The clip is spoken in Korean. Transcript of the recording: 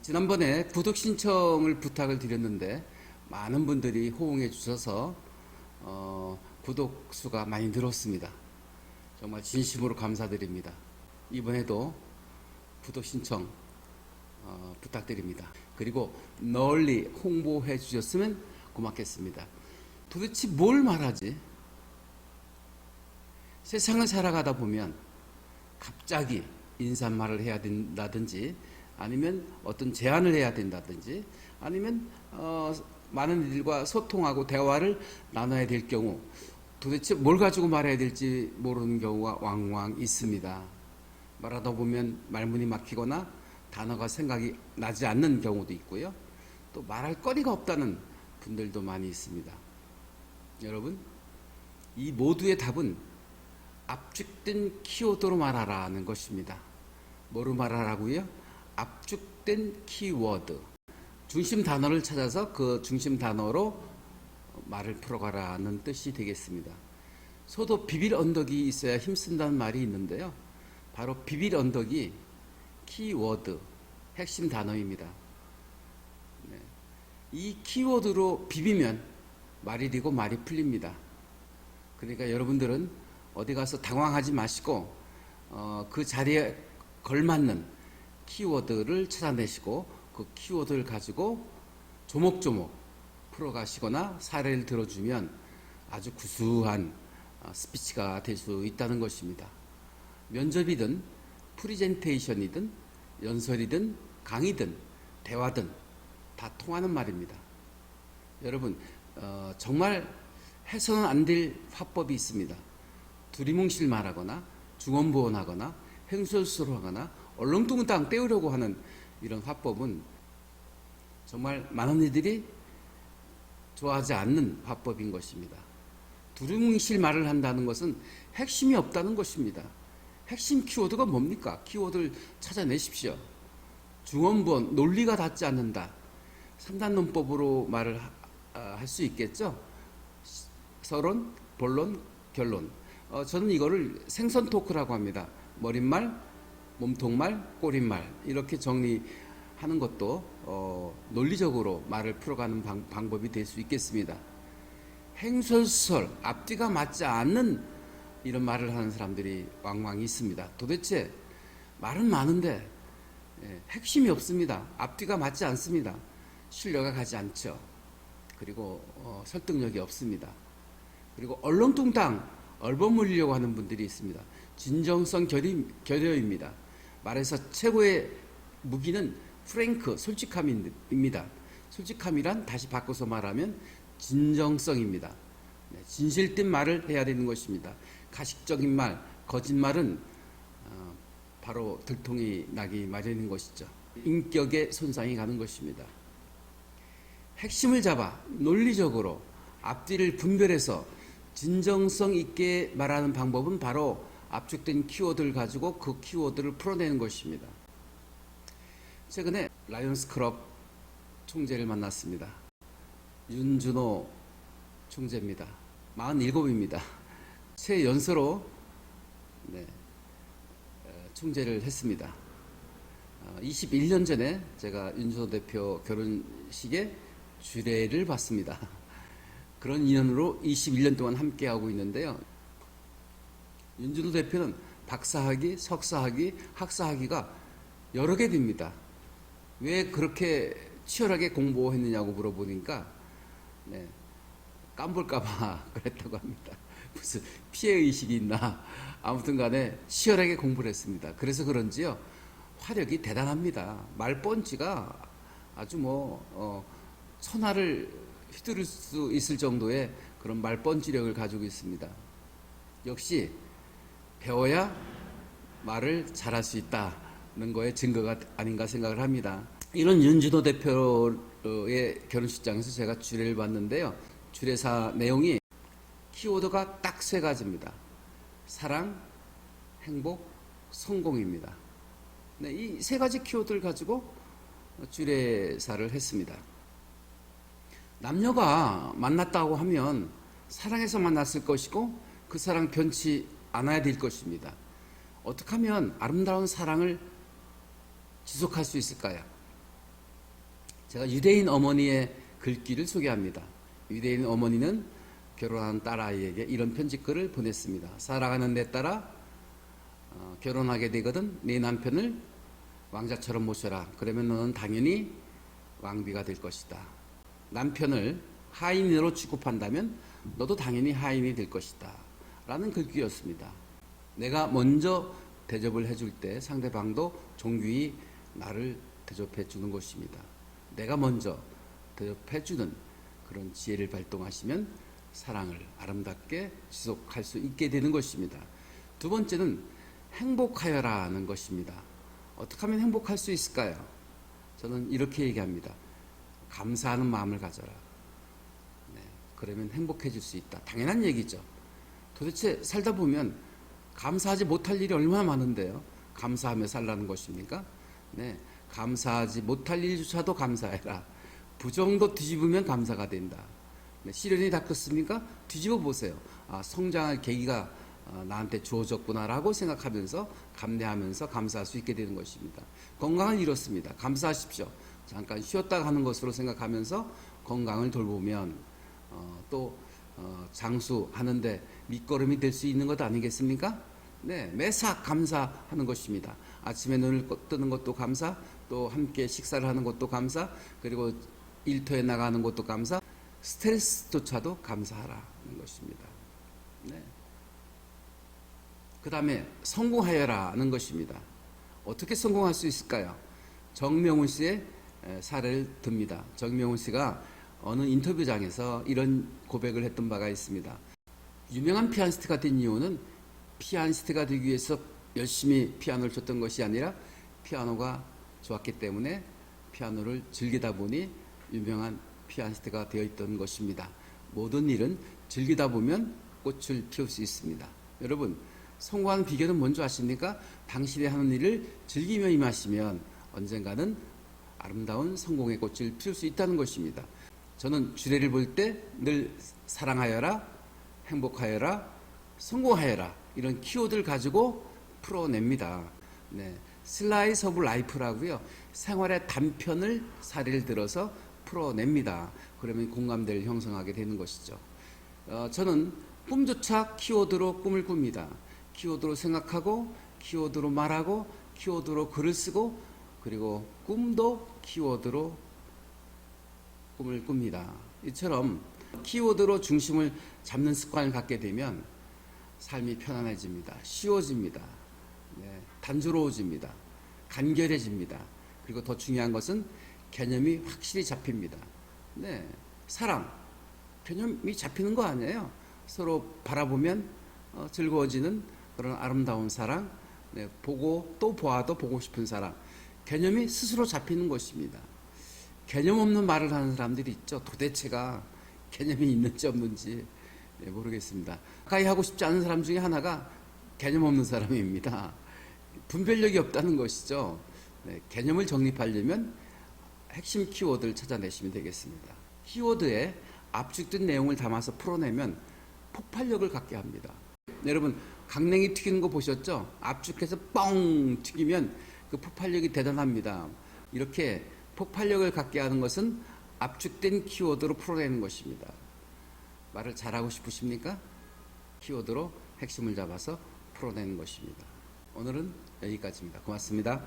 지난번에 구독 신청을 부탁을 드렸는데 많은 분들이 호응해 주셔서 구독 수가 많이 늘었습니다. 정말 진심으로 감사드립니다. 이번에도 구독 신청 부탁드립니다. 그리고 널리 홍보해 주셨으면 고맙겠습니다. 도대체 뭘 말하지? 세상을 살아가다 보면 갑자기 인사말을 해야 된다든지 아니면 어떤 제안을 해야 된다든지 아니면 많은 이들과 소통하고 대화를 나눠야 될 경우 도대체 뭘 가지고 말해야 될지 모르는 경우가 왕왕 있습니다. 말하다 보면 말문이 막히거나 단어가 생각이 나지 않는 경우도 있고요. 또 말할 거리가 없다는 분들도 많이 있습니다. 여러분, 이 모두의 답은 압축된 키워드로 말하라는 것입니다. 뭐로 말하라고요? 압축된 키워드. 중심 단어를 찾아서 그 중심 단어로 말을 풀어가라는 뜻이 되겠습니다. 소도 비빌 언덕이 있어야 힘쓴다는 말이 있는데요. 바로 비빌 언덕이 키워드, 핵심 단어입니다. 네. 이 키워드로 비비면 말이 되고 말이 풀립니다. 그러니까 여러분들은 어디 가서 당황하지 마시고 그 자리에 걸맞는 키워드를 찾아내시고 그 키워드를 가지고 조목조목 풀어가시거나 사례를 들어주면 아주 구수한 스피치가 될 수 있다는 것입니다. 면접이든 프리젠테이션이든 연설이든 강의든 대화든 다 통하는 말입니다. 여러분, 정말 해서는 안 될 화법이 있습니다. 두리뭉실 말하거나 중언부언하거나 횡설수설하거나 얼렁뚱땅 떼우려고 하는 이런 화법은 정말 많은 이들이 좋아하지 않는 화법인 것입니다. 두리뭉실 말을 한다는 것은 핵심이 없다는 것입니다. 핵심 키워드가 뭡니까? 키워드를 찾아내십시오. 중언부언, 논리가 닿지 않는다. 3단 논법으로 말을 할 수 있겠죠? 서론, 본론, 결론. 저는 이거를 생선 토크라고 합니다. 머릿말, 몸통말, 꼬릿말 이렇게 정리하는 것도 논리적으로 말을 풀어가는 방법이 될 수 있겠습니다. 행설설, 앞뒤가 맞지 않는 이런 말을 하는 사람들이 왕왕 있습니다. 도대체 말은 많은데 핵심이 없습니다. 앞뒤가 맞지 않습니다. 신뢰가 가지 않죠. 그리고 설득력이 없습니다. 그리고 얼렁뚱땅 얼버무리려고 하는 분들이 있습니다. 진정성 결여입니다. 말해서 최고의 무기는 프랭크, 솔직함입니다. 솔직함이란 다시 바꿔서 말하면 진정성입니다. 진실된 말을 해야 되는 것입니다. 가식적인 말, 거짓말은 바로 들통이 나기 마련인 것이죠. 인격에 손상이 가는 것입니다. 핵심을 잡아 논리적으로 앞뒤를 분별해서 진정성 있게 말하는 방법은 바로 압축된 키워드를 가지고 그 키워드를 풀어내는 것입니다. 최근에 라이언스 클럽 총재를 만났습니다. 윤준호 총재입니다. 47입니다. 최연소로 총재를 했습니다. 21년 전에 제가 윤준호 대표 결혼식에 주례를 받습니다. 그런 인연으로 21년 동안 함께하고 있는데요. 윤준호 대표는 박사학위, 석사학위, 학사학위가 여러 개 됩니다. 왜 그렇게 치열하게 공부했느냐고 물어보니까 깜볼까봐 그랬다고 합니다. 무슨 피해의식이 있나. 아무튼 간에 치열하게 공부를 했습니다. 그래서 그런지요, 화력이 대단합니다. 말펀치가 아주 천하를 휘두를 수 있을 정도의 그런 말펀치력을 가지고 있습니다. 역시 배워야 말을 잘할 수 있다는 거에 증거가 아닌가 생각을 합니다. 이런 윤준호 대표의 결혼식장에서 제가 주례를 봤는데요. 주례사 내용이 키워드가 딱 3가지입니다. 사랑, 행복, 성공입니다. 이 3가지 키워드를 가지고 주례사를 했습니다. 남녀가 만났다고 하면 사랑해서 만났을 것이고 그 사랑 변치 않아야 될 것입니다. 어떻게 하면 아름다운 사랑을 지속할 수 있을까요? 제가 유대인 어머니의 글귀를 소개합니다. 유대인 어머니는 결혼한 딸아이에게 이런 편지글을 보냈습니다. 사랑하는 내 딸아, 결혼하게 되거든 네 남편을 왕자처럼 모셔라. 그러면 너는 당연히 왕비가 될 것이다. 남편을 하인으로 취급한다면 너도 당연히 하인이 될 것이다. 라는 글귀였습니다. 내가 먼저 대접을 해줄 때 상대방도 종귀히 나를 대접해 주는 것입니다. 내가 먼저 대접해주는 그런 지혜를 발동하시면 사랑을 아름답게 지속할 수 있게 되는 것입니다. 두 번째는 행복하여라는 것입니다. 어떻게 하면 행복할 수 있을까요? 저는 이렇게 얘기합니다. 감사하는 마음을 가져라. 네, 그러면 행복해질 수 있다. 당연한 얘기죠. 도대체 살다 보면 감사하지 못할 일이 얼마나 많은데요. 감사하며 살라는 것입니까? 네, 감사하지 못할 일조차도 감사해라. 부정도 뒤집으면 감사가 된다. 네, 시련이 닥쳤습니까? 뒤집어 보세요. 성장할 계기가 나한테 주어졌구나라고 생각하면서 감내하면서 감사할 수 있게 되는 것입니다. 건강을 잃었습니다. 감사하십시오. 잠깐 쉬었다 가는 것으로 생각하면서 건강을 돌보면 또 장수하는데 밑거름이 될 수 있는 것 아니겠습니까? 네, 매사 감사하는 것입니다. 아침에 눈을 뜨는 것도 감사, 또 함께 식사를 하는 것도 감사, 그리고 일터에 나가는 것도 감사, 스트레스조차도 감사하라는 것입니다. 네. 그 다음에 성공하여라는 것입니다. 어떻게 성공할 수 있을까요? 정명훈 씨의 사례를 듭니다. 정명훈 씨가 어느 인터뷰장에서 이런 고백을 했던 바가 있습니다. 유명한 피아니스트가 된 이유는 피아니스트가 되기 위해서 열심히 피아노를 쳤던 것이 아니라 피아노가 좋았기 때문에 피아노를 즐기다 보니 유명한 피아니스트가 되어 있던 것입니다. 모든 일은 즐기다 보면 꽃을 피울 수 있습니다. 여러분, 성공하는 비결은 뭔지 아십니까? 당신이 하는 일을 즐기며 임하시면 언젠가는 아름다운 성공의 꽃을 피울 수 있다는 것입니다. 저는 주례를 볼 때 늘 사랑하여라, 행복하여라, 성공하여라 이런 키워드를 가지고 풀어냅니다. 네, 슬라이스 오브 라이프라고요. 생활의 단편을 사례를 들어서 풀어냅니다. 그러면 공감대를 형성하게 되는 것이죠. 저는 꿈조차 키워드로 꿈을 꿉니다. 키워드로 생각하고 키워드로 말하고 키워드로 글을 쓰고 그리고 꿈도 키워드로 꿈을 꿉니다. 이처럼 키워드로 중심을 잡는 습관을 갖게 되면 삶이 편안해집니다. 쉬워집니다. 네, 단조로워집니다. 간결해집니다. 그리고 더 중요한 것은 개념이 확실히 잡힙니다. 네, 사랑 개념이 잡히는 거 아니에요. 서로 바라보면 즐거워지는 그런 아름다운 사랑, 네, 보고 또 보아도 보고 싶은 사랑, 개념이 스스로 잡히는 것입니다. 개념 없는 말을 하는 사람들이 있죠. 도대체가 개념이 있는지 없는지 모르겠습니다. 가까이 하고 싶지 않은 사람 중에 하나가 개념 없는 사람입니다. 분별력이 없다는 것이죠. 네, 개념을 정립하려면 핵심 키워드를 찾아내시면 되겠습니다. 키워드에 압축된 내용을 담아서 풀어내면 폭발력을 갖게 합니다. 여러분, 강냉이 튀기는 거 보셨죠? 압축해서 뻥 튀기면 그 폭발력이 대단합니다. 이렇게 폭발력을 갖게 하는 것은 압축된 키워드로 풀어내는 것입니다. 말을 잘하고 싶으십니까? 키워드로 핵심을 잡아서 풀어내는 것입니다. 오늘은 여기까지입니다. 고맙습니다.